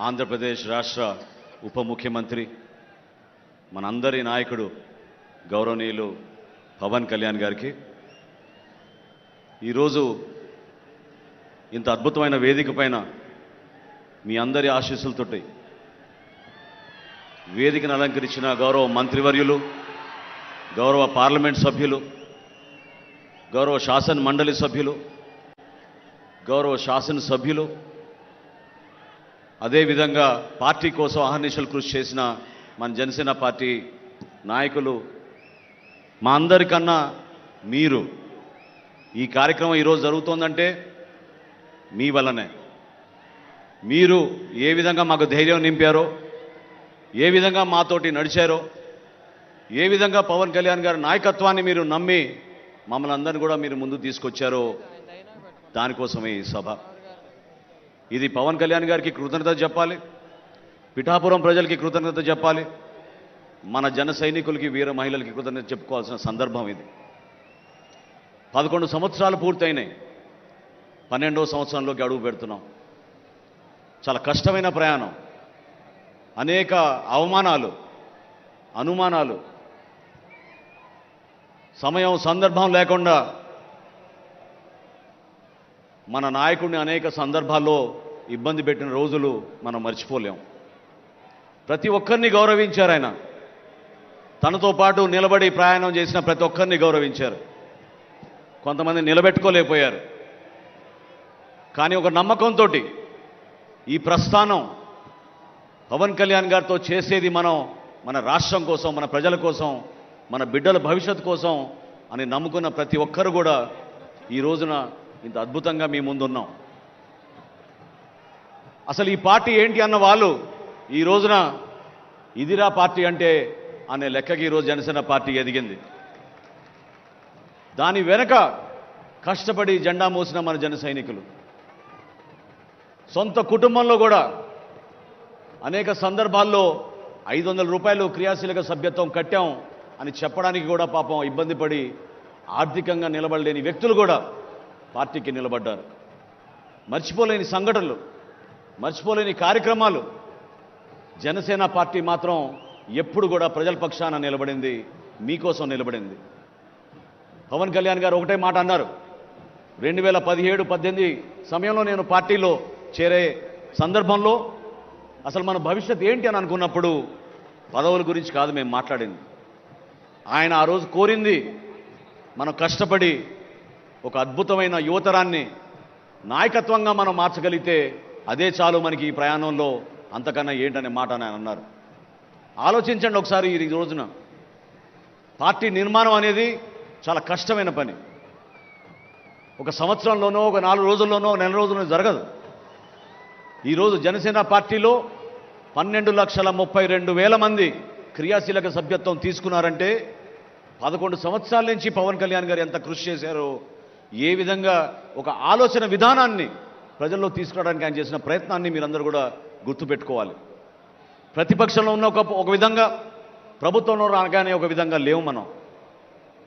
ఆంధ్రప్రదేశ్ రాష్ట్ర ఉప ముఖ్యమంత్రి మనందరి నాయకుడు గౌరవనీయులు పవన్ కళ్యాణ్ గారికి ఈరోజు ఇంత అద్భుతమైన వేదిక పైన మీ అందరి ఆశీస్సులతోటి వేదికను అలంకరించిన గౌరవ మంత్రివర్యులు, గౌరవ పార్లమెంట్ సభ్యులు, గౌరవ శాసన మండలి సభ్యులు, గౌరవ శాసనసభ్యులు, అదేవిధంగా పార్టీ కోసం అహర్నిశలు కృషి చేసిన మన జనసేన పార్టీ నాయకులు, మా అందరికన్నా మీరు ఈ కార్యక్రమం ఈరోజు జరుగుతోందంటే మీ వల్లనే. మీరు ఏ విధంగా మాకు ధైర్యం నింపారో, ఏ విధంగా మాతోటి నడిచారో, ఏ విధంగా పవన్ కళ్యాణ్ గారి నాయకత్వాన్ని మీరు నమ్మి మమ్మల్ని అందరినీ కూడా మీరు ముందు తీసుకొచ్చారో దానికోసమే ఈ సభ. ఇది పవన్ కళ్యాణ్ గారికి కృతజ్ఞత చెప్పాలి, పిఠాపురం ప్రజలకి కృతజ్ఞత చెప్పాలి, మన జన సైనికులకి, వీర మహిళలకి కృతజ్ఞత చెప్పుకోవాల్సిన సందర్భం ఇది. 11 సంవత్సరాలు పూర్తయినాయి, 12వ సంవత్సరంలోకి అడుగు పెడుతున్నాం. చాలా కష్టమైన ప్రయాణం, అనేక అవమానాలు, అనుమానాలు, సమయం సందర్భం లేకుండా మన నాయకుడిని అనేక సందర్భాల్లో ఇబ్బంది పెట్టిన రోజులు మనం మర్చిపోలేం. ప్రతి ఒక్కరిని గౌరవించారు ఆయన. తనతో పాటు నిలబడి ప్రయాణం చేసిన ప్రతి ఒక్కరిని గౌరవించారు. కొంతమంది నిలబెట్టుకోలేకపోయారు. కానీ ఒక నమ్మకంతో ఈ ప్రస్థానం పవన్ కళ్యాణ్ గారితో చేసేది మనం మన రాష్ట్రం కోసం, మన ప్రజల కోసం, మన బిడ్డల భవిష్యత్తు కోసం అని నమ్ముకున్న ప్రతి ఒక్కరు కూడా ఈ రోజున ఇంత అద్భుతంగా మీ ముందున్నాం. అసలు ఈ పార్టీ ఏంటి అన్న వాళ్ళు ఈ రోజున ఇదిరా పార్టీ అంటే అనే లెక్కకి ఈరోజు జనసేన పార్టీ ఎదిగింది. దాని వెనక కష్టపడి జెండా మోసిన మన జన సైనికులు, సొంత కుటుంబంలో కూడా అనేక సందర్భాల్లో 500 రూపాయలు క్రియాశీలక సభ్యత్వం కట్టాం అని చెప్పడానికి కూడా పాపం ఇబ్బంది పడి ఆర్థికంగా నిలబడలేని వ్యక్తులు కూడా పార్టీకి నిలబడ్డారు. మర్చిపోలేని సంఘటనలు, మర్చిపోలేని కార్యక్రమాలు. జనసేన పార్టీ మాత్రం ఎప్పుడు కూడా ప్రజల పక్షాన నిలబడింది, మీకోసం నిలబడింది. పవన్ కళ్యాణ్ గారు ఒకటే మాట అన్నారు, 2017-18 సమయంలో నేను పార్టీలో చేరే సందర్భంలో అసలు మన భవిష్యత్ ఏంటి అని అనుకున్నప్పుడు పదవుల గురించి కాదు మేము మాట్లాడింది. ఆయన ఆ రోజు కోరింది మనం కష్టపడి ఒక అద్భుతమైన యువతరాన్ని నాయకత్వంగా మనం మార్చగలిగితే అదే చాలు మనకి ఈ ప్రయాణంలో, అంతకన్నా ఏంటనే మాట ఆయన అన్నారు. ఆలోచించండి ఒకసారి. ఈ రోజున పార్టీ నిర్మాణం అనేది చాలా కష్టమైన పని. ఒక సంవత్సరంలోనో, ఒక 4 రోజుల్లోనో, నెల రోజుల్లోనో జరగదు. ఈరోజు జనసేన పార్టీలో 12,32,000 మంది క్రియాశీలక సభ్యత్వం తీసుకున్నారంటే 11 సంవత్సరాల నుంచి పవన్ కళ్యాణ్ గారు ఎంత కృషి చేశారో, ఏ విధంగా ఒక ఆలోచన విధానాన్ని ప్రజల్లో తీసుకురావడానికి ఆయన చేసిన ప్రయత్నాన్ని మీరందరూ కూడా గుర్తుపెట్టుకోవాలి. ప్రతిపక్షంలో ఉన్న ఒక విధంగా, ప్రభుత్వంలో రాగానే ఒక విధంగా లేవు మనం.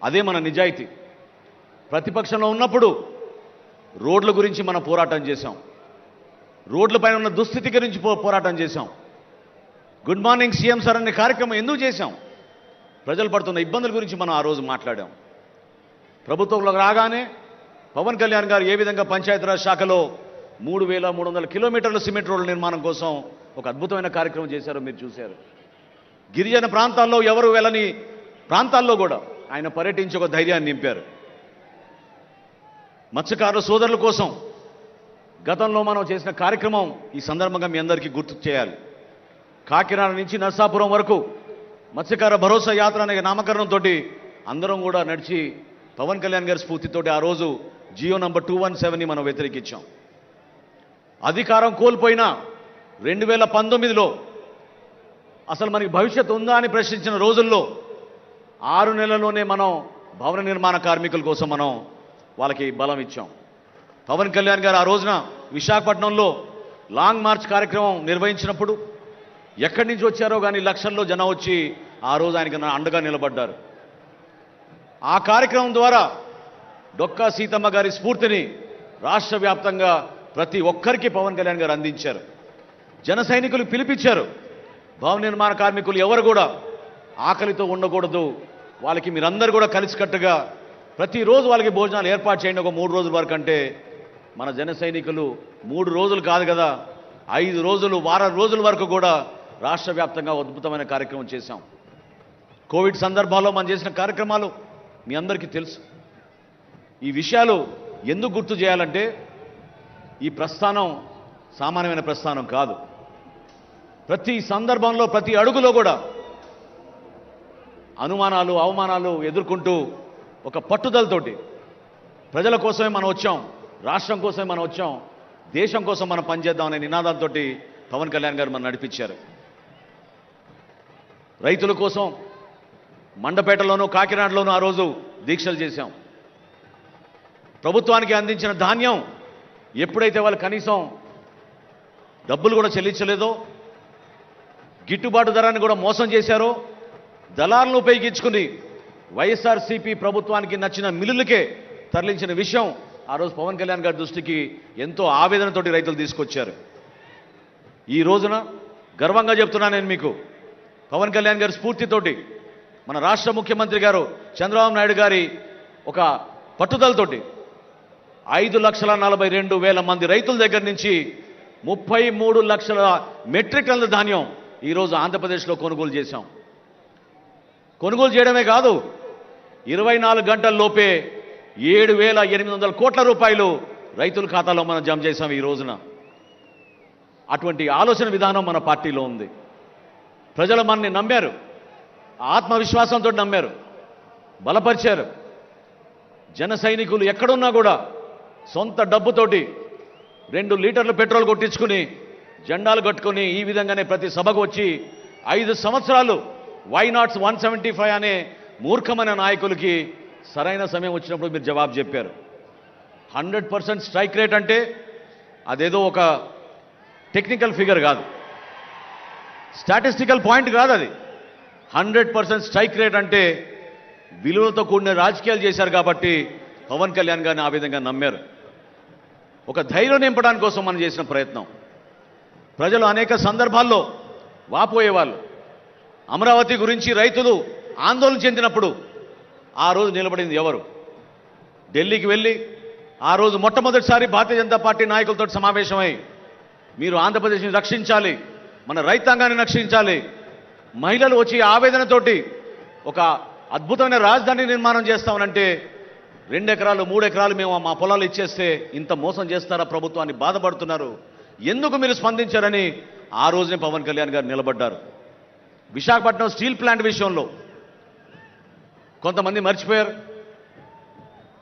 అదే మన నిజాయితీ. ప్రతిపక్షంలో ఉన్నప్పుడు రోడ్ల గురించి మనం పోరాటం చేశాం, రోడ్లపైన ఉన్న దుస్థితి గురించి పోరాటం చేశాం. గుడ్ మార్నింగ్ సీఎం సార్ అనే కార్యక్రమం ఎందుకు చేశాం? ప్రజలు పడుతున్న ఇబ్బందుల గురించి మనం ఆ రోజు మాట్లాడాం. ప్రభుత్వంలో రాగానే పవన్ కళ్యాణ్ గారు ఏ విధంగా పంచాయతీరాజ్ శాఖలో 3,300 కిలోమీటర్ల సిమెంట్ రోడ్ల నిర్మాణం కోసం ఒక అద్భుతమైన కార్యక్రమం చేశారో మీరు చూశారు. గిరిజన ప్రాంతాల్లో ఎవరు వెళ్ళని ప్రాంతాల్లో కూడా ఆయన పర్యటించి ఒక ధైర్యాన్ని నింపారు. మత్స్యకారుల సోదరుల కోసం గతంలో మనం చేసిన కార్యక్రమం ఈ సందర్భంగా మీ అందరికీ గుర్తు చేయాలి. కాకినాడ నుంచి నర్సాపురం వరకు మత్స్యకార భరోసా యాత్ర అనే నామకరణంతో అందరం కూడా నడిచి పవన్ కళ్యాణ్ గారి స్ఫూర్తితోటి ఆ రోజు జియో నంబర్ 217ని మనం వ్యతిరేకించాం. అధికారం కోల్పోయినా 2019లో అసలు మనకి భవిష్యత్తు ఉందా అని ప్రశ్నించిన రోజుల్లో 6 నెలల్లోనే మనం భవన నిర్మాణ కార్మికుల కోసం మనం వాళ్ళకి బలం ఇచ్చాం. పవన్ కళ్యాణ్ గారు ఆ రోజున విశాఖపట్నంలో లాంగ్ మార్చ్ కార్యక్రమం నిర్వహించినప్పుడు ఎక్కడి నుంచి వచ్చారో కానీ లక్షల్లో జనం వచ్చి ఆ రోజు ఆయనకి అండగా నిలబడ్డారు. ఆ కార్యక్రమం ద్వారా డొక్కా సీతమ్మ గారి స్ఫూర్తిని రాష్ట్ర వ్యాప్తంగా ప్రతి ఒక్కరికి పవన్ కళ్యాణ్ గారు అందించారు. జన సైనికులు పిలిపించారు. భవన నిర్మాణ కార్మికులు ఎవరు కూడా ఆకలితో ఉండకూడదు, వాళ్ళకి మీరందరూ కూడా కలిసికట్టుగా ప్రతిరోజు వాళ్ళకి భోజనాలు ఏర్పాటు చేయండి ఒక 3 రోజుల వరకు అంటే మన జన సైనికులు 3 రోజులు కాదు కదా 5 రోజులు వారం రోజుల వరకు కూడా రాష్ట్ర వ్యాప్తంగా అద్భుతమైన కార్యక్రమం చేశాం. కోవిడ్ సందర్భాల్లో మనం చేసిన కార్యక్రమాలు మీ అందరికీ తెలుసు. ఈ విషయాలు ఎందుకు గుర్తు చేయాలంటే ఈ ప్రస్థానం సామాన్యమైన ప్రస్థానం కాదు. ప్రతి సందర్భంలో ప్రతి అడుగులో కూడా అనుమానాలు అవమానాలు ఎదుర్కొంటూ ఒక పట్టుదలతోటి ప్రజల కోసమే మనం వచ్చాం, రాష్ట్రం కోసమే మనం వచ్చాం, దేశం కోసం మనం పనిచేద్దామనే నినాదంతో పవన్ కళ్యాణ్ గారు మనం నడిపించారు. రైతుల కోసం మండపేటలోనూ కాకినాడలోనూ ఆ రోజు దీక్షలు చేశాం. ప్రభుత్వానికి అందించిన ధాన్యం ఎప్పుడైతే వాళ్ళు కనీసం డబ్బులు కూడా చెల్లించలేదో, గిట్టుబాటు ధరాన్ని కూడా మోసం చేశారో, దళాలను ఉపయోగించుకుని వైఎస్ఆర్సీపీ ప్రభుత్వానికి నచ్చిన మిల్లులకే తరలించిన విషయం ఆ రోజు పవన్ కళ్యాణ్ గారి దృష్టికి ఎంతో ఆవేదనతోటి రైతులు తీసుకొచ్చారు. ఈ రోజున గర్వంగా చెప్తున్నా నేను మీకు, పవన్ కళ్యాణ్ గారి స్ఫూర్తితోటి మన రాష్ట్ర ముఖ్యమంత్రి గారు చంద్రబాబు నాయుడు గారి ఒక పట్టుదలతోటి 5,42,000 మంది రైతుల దగ్గర నుంచి 33 లక్షల మెట్రిక్ టన్నుల ధాన్యం ఈరోజు ఆంధ్రప్రదేశ్లో కొనుగోలు చేశాం. కొనుగోలు చేయడమే కాదు 24 గంటల్లోపే 7,800 కోట్ల రూపాయలు రైతుల ఖాతాలో మనం జమ చేశాం ఈ రోజున. అటువంటి ఆలోచన విధానం మన పార్టీలో ఉంది. ప్రజలు మనని నమ్మారు, ఆత్మవిశ్వాసంతో నమ్మారు, బలపరిచారు. జన సైనికులు ఎక్కడున్నా కూడా సొంత డబ్బుతోటి 2 లీటర్లు పెట్రోల్ కొట్టించుకుని జెండాలు కట్టుకుని ఈ విధంగానే ప్రతి సభకు వచ్చి 5 సంవత్సరాలు వై నాట్ 175 అనే మూర్ఖమైన నాయకులకి సరైన సమయం వచ్చినప్పుడు మీరు జవాబు చెప్పారు. 100% స్ట్రైక్ రేట్ అంటే అదేదో ఒక టెక్నికల్ ఫిగర్ కాదు, స్టాటిస్టికల్ పాయింట్ కాదు, అది 100% స్ట్రైక్ రేట్ అంటే విలువలతో కూడిన రాజకీయాలు చేశారు కాబట్టి పవన్ కళ్యాణ్ గారిని ఆ విధంగా నమ్మారు. ఒక ధైర్యం నింపడానికి కోసం మనం చేసిన ప్రయత్నం. ప్రజలు అనేక సందర్భాల్లో వాపోయేవాళ్ళు. అమరావతి గురించి రైతులు ఆందోళన చెందినప్పుడు ఆ రోజు నిలబడింది ఎవరు? ఢిల్లీకి వెళ్ళి ఆ రోజు మొట్టమొదటిసారి భారతీయ జనతా పార్టీ నాయకులతో సమావేశమై మీరు ఆంధ్రప్రదేశ్ని రక్షించాలి, మన రైతాంగాన్ని రక్షించాలి, మహిళలు వచ్చి ఆవేదనతోటి ఒక అద్భుతమైన రాజధాని నిర్మాణం చేస్తామనంటే 2 ఎకరాలు 3 ఎకరాలు మేము మా పొలాలు ఇచ్చేస్తే ఇంత మోసం చేస్తారా ప్రభుత్వాన్ని బాధపడుతున్నారు, ఎందుకు మీరు స్పందించారని ఆ రోజునే పవన్ కళ్యాణ్ గారు నిలబడ్డారు. విశాఖపట్నం స్టీల్ ప్లాంట్ విషయంలో కొంతమంది మర్చిపోయారు.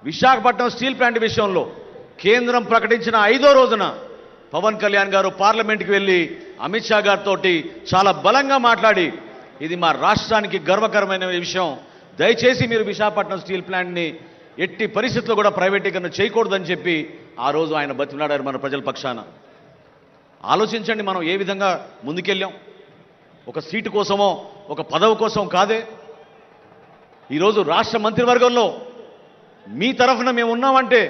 విశాఖపట్నం స్టీల్ ప్లాంట్ విషయంలో కేంద్రం ప్రకటించిన 5వ రోజున పవన్ కళ్యాణ్ గారు పార్లమెంట్కి వెళ్ళి అమిత్ షా గారితో చాలా బలంగా మాట్లాడి ఇది మా రాష్ట్రానికి గర్వకరమైన విషయం, దయచేసి మీరు విశాఖపట్నం స్టీల్ ప్లాంట్ని ఎట్టి పరిస్థితుల్లో కూడా ప్రైవేటీకరణ చేయకూడదని చెప్పి ఆ రోజు ఆయన బతిమలాడారు మన ప్రజల పక్షాన. ఆలోచించండి మనం ఏ విధంగా ముందుకెళ్ళాం. ఒక సీటు కోసమో ఒక పదవి కోసం కాదే. ఈరోజు రాష్ట్ర మంత్రివర్గంలో మీ తరఫున మేము ఉన్నామంటే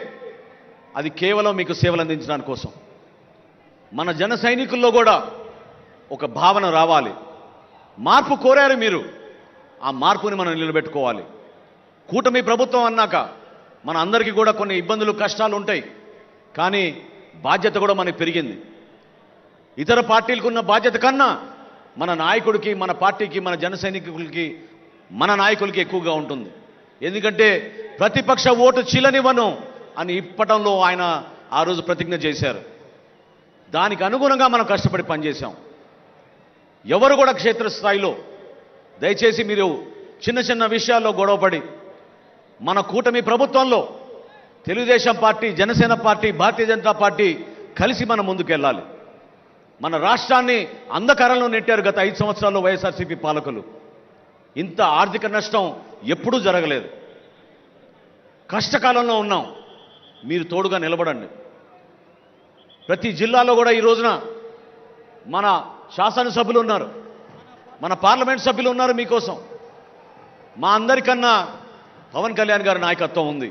అది కేవలం మీకు సేవలు అందించడానికి కోసం. మన జన సైనికుల్లో కూడా ఒక భావన రావాలి. మార్పు కోరారు మీరు, ఆ మార్పుని మనం నిలబెట్టుకోవాలి. కూటమి ప్రభుత్వం అన్నాక మన అందరికీ కూడా కొన్ని ఇబ్బందులు కష్టాలు ఉంటాయి, కానీ బాధ్యత కూడా మనకి పెరిగింది. ఇతర పార్టీలకు ఉన్న బాధ్యత కన్నా మన నాయకుడికి, మన పార్టీకి, మన జన సైనికులకి, మన నాయకులకి ఎక్కువగా ఉంటుంది. ఎందుకంటే ప్రతిపక్ష ఓటు చీలనివ్వను అని ఇప్పటంలో ఆయన ఆ రోజు ప్రతిజ్ఞ చేశారు. దానికి అనుగుణంగా మనం కష్టపడి పనిచేశాం. ఎవరు కూడా క్షేత్రస్థాయిలో దయచేసి మీరు చిన్న చిన్న విషయాల్లో గొడవపడి మన కూటమి ప్రభుత్వంలో Telugu Desam party, Janasena party, Bharatiya Janata party కలిసి మనం ముందుకెళ్ళాలి. మన రాష్ట్రాన్ని అంధకారంలో నెట్టారు గత 5 సంవత్సరాల్లో వైఎస్ఆర్సీపీ పాలకులు. ఇంత ఆర్థిక నష్టం ఎప్పుడూ జరగలేదు. కష్టకాలంలో ఉన్నాం, మీరు తోడుగా నిలబడండి. ప్రతి జిల్లాలో కూడా ఈ రోజున మన శాసనసభ్యులు ఉన్నారు, మన పార్లమెంట్ సభ్యులు ఉన్నారు మీకోసం. మా అందరికన్నా పవన్ కళ్యాణ్ గారి నాయకత్వం ఉంది.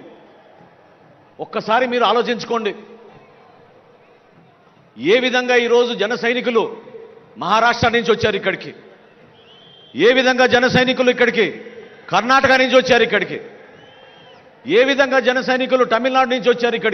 ఒక్కసారి మీరు ఆలోచించుకోండి, ఏ విధంగా ఈరోజు జన సైనికులు మహారాష్ట్ర నుంచి వచ్చారు ఇక్కడికి, ఏ విధంగా జన సైనికులు ఇక్కడికి కర్ణాటక నుంచి వచ్చారు ఇక్కడికి, ఏ విధంగా జన సైనికులు తమిళనాడు నుంచి వచ్చారు ఇక్కడికి.